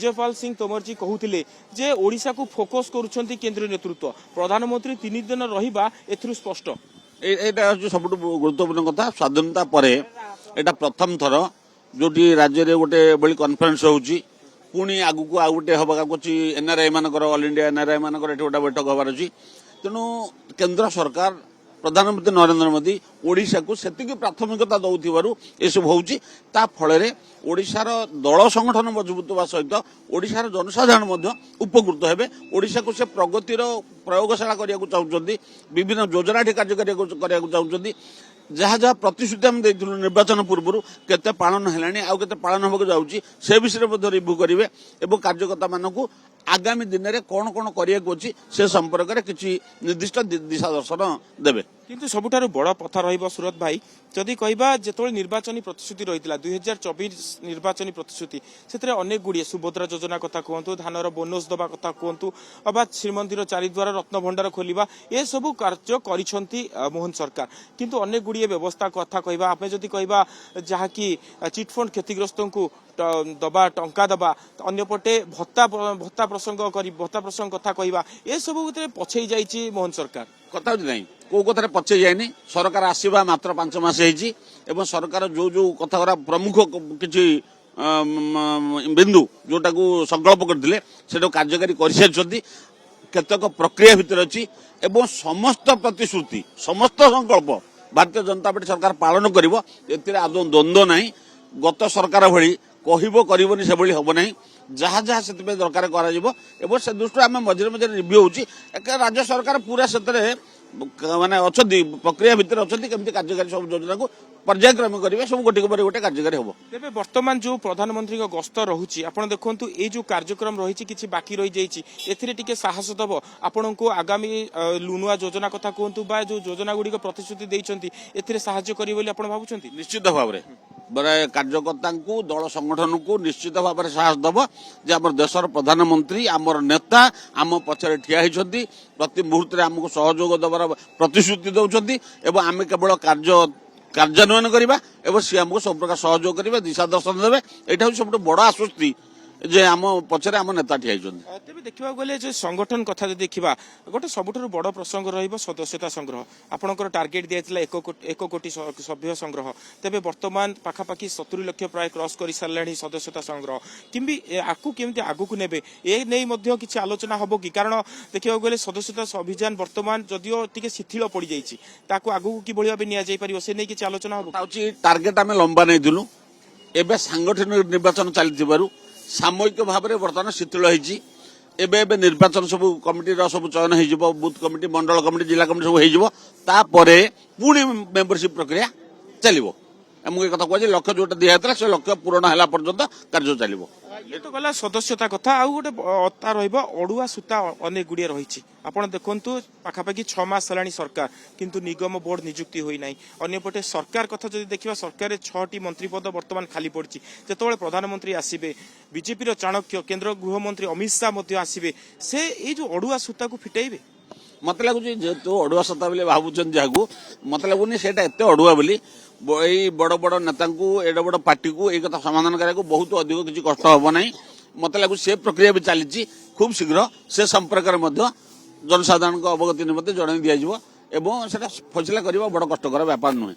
ब्रजपाल सिंह तोमर जी कहते जे ओडिशा को फोकस करुछंती केंद्रीय नेतृत्व प्रधानमंत्री 3 दिन रहिबा एथुरु स्पष्ट एटा सब गुरुत्वपूर्ण कथा स्वाधीनता पर एटा प्रथम थर जो राज्य में गोटे बड़ी कन्फरेन्स होची पुणी आगु को आउटे हवा एनआरआई मानकर ऑल इंडिया एनआरआई मानकर गोटे बैठक हबार अच्छी तेणु केंद्र सरकार प्रधानमंत्री नरेंद्र मोदी ओडिशा को सेतिकी प्राथमिकता दौथिबारु एसब होउची ता फଳରେ ओडिशार दल संगठन मजबूत होगा सहित ओडिशार जनसाधारण मध्य उपकृत हेबे ओडिशा को से प्रगतिर प्रयोगशाला करिया चाहउछंती विभिन्न योजना कार्यकारी करिया चाहउछंती जहाँ जहाँ प्रतिश्रुति आम देइथिलु निर्वाचन पूर्व केते पालन हेलानी आ केते पालन होबक जाउची से विषय में रिव्यू करिवे एवं कार्यकर्ता मानकु आगामी दिन में कौन कौन करिया से संपर्क में किसी निर्दिष्ट दिशा दर्शन देवे किंतु सबुठारु बड़ पथा रहिबो सुरत भाई जदि कहबा जेतोल निर्वाचनी प्रतिश्रुति रहितला 2024 निर्वाचनी प्रतिश्रुति सेतरे अनेक गुड़िए सुभद्रा योजना कथा कहतु धानर बोनस दबा कथा कहतु अबा श्रीमंदिर चारिद्वार रत्न भंडार खोलिबा ए सबु कार्य करिसंती मोहन सरकार किंतु अनेक गुड़िए व्यवस्था कथा कहबा आपने जदि कहबा जहा कि चिटफंड क्षतिग्रस्तों को दबा टंका दबा अन्यपटे भत्ता प्रसंग कथा कहबा ए सबु पछई जाइछि मोहन सरकार कथा नहीं कौ कथार पछे जाए सरकार आसवा मात्र 5 मास एवं सरकार जो जो कथा प्रमुख किसी बिंदु जोटा को संकल्प करते से कार्यकारी करतक प्रक्रिया भितर अच्छी एवं समस्त प्रतिश्रुति समस्त संकल्प भारतीय जनता पार्टी सरकार पालन कर आदौ द्वंद्व ना गत सरकार भली कहब करनी से हम ना जहाँ जहाँ से दरकार कर से दृष्टि आम मझे मझे रिव्यू होची राज्य सरकार पूरा से माने अच्छा प्रक्रिया भितर अच्छा केमती कार्यकारी सब योजना को पर्यायक्रम करेंगे सब गोटे पर गोटे कार्यकारी हम तेज बर्तमान जो प्रधानमंत्री गस्त रही आप देखु ये जो कार्यक्रम रही कि बाकी रही जाइए साहस दब आपण को आगामी नुआ योजना कथा कहतु बा जो योजना गुड़िक प्रतिश्रुति देते साहाय्य करेंगे आप भावुं निश्चित भाव में बड़े कार्यकर्ता दल संगठन को निश्चित भाव में साहस दब जे आम देशर प्रधानमंत्री आमर नेता आम पछरे ठिया होती प्रति मुहूर्त आमको सहयोग दबार प्रतिश्रुति दौरान एवं आम केवल कार्यान्वयन करवा एवं सी आमको सब प्रकार सहयोग करेंगे दिशा दर्शन देवे यहाँ हूँ सब बड़ आश्वस्ति जे आम पछरे आम नेता ठिया तेज देखा गले जो संगठन कथा देखा गोटे सबुठारु बड़ प्रसंग रहिबो सदस्यता संग्रह आपणकर टार्गेट दिया 1 कोटी सभ्य संग्रह तेज बर्तमान पाखापाखि 70 लाख प्राय क्रॉस कर सारे सदस्यता संग्रह किंबी आकु केमती आगुक नेबे ए नै मध्य किछि आलोचना हबो कि कारण देखा गले सदस्यता अभियान बर्तमान जदियो टिके शिथिल पड़ जाइछि ताकु आगुक कि भलिया बे निया जाय परियो से नै किछि आलोचना हबो टार्गेट आम लंबा नै दिलु एबे सांगठनिक निर्वाचन चलथिबारु सामयिक भाव में बर्तमान शिथिल होती एवं निर्वाचन सब कमिटी सब चयन हो बूथ कमिटी मंडल कमिटी जिला कमिटी सब होपर पुणी मेंबरशिप प्रक्रिया चलो आमको एक कथा कह लक्ष्य जोटा दिखाई से लक्ष्य पूरण है पर्यंत कार्य चलो ये तो गला सदस्यता कथा आउ गोटे अता रड़ुआ सूता अनेक गुड़िए रही आपड़ देखु पाखापाखि 6 मास है सरकार किंतु निगम बोर्ड नियुक्ति होना अंपटे सरकार कथा जो देखा सरकार 6टी मंत्री पद बर्तमान खाली पड़ी जो प्रधानमंत्री आसवे बीजेपी चाणक्य केंद्र गृहमंत्री अमित शाह आसवे से जो अड़ुआ सूता को फिटाइबे मत लगुच जेहेतु अड़ुआ सत्ता बोले भावुन जहाँ मत लगुनि से एत अड़ुआ बोली बड़ बड़ नेता एड बड़ पार्टी को एक कथा समाधान करने बहुत अधिक किसी कष्ट हम ना मत लगुच से प्रक्रिया भी चली खूब शीघ्र से संपर्क में जनसाधारण अवगति निमंत्रण जन दिज्व फैसला करने बड़ कष्टर व्यापार नुहे।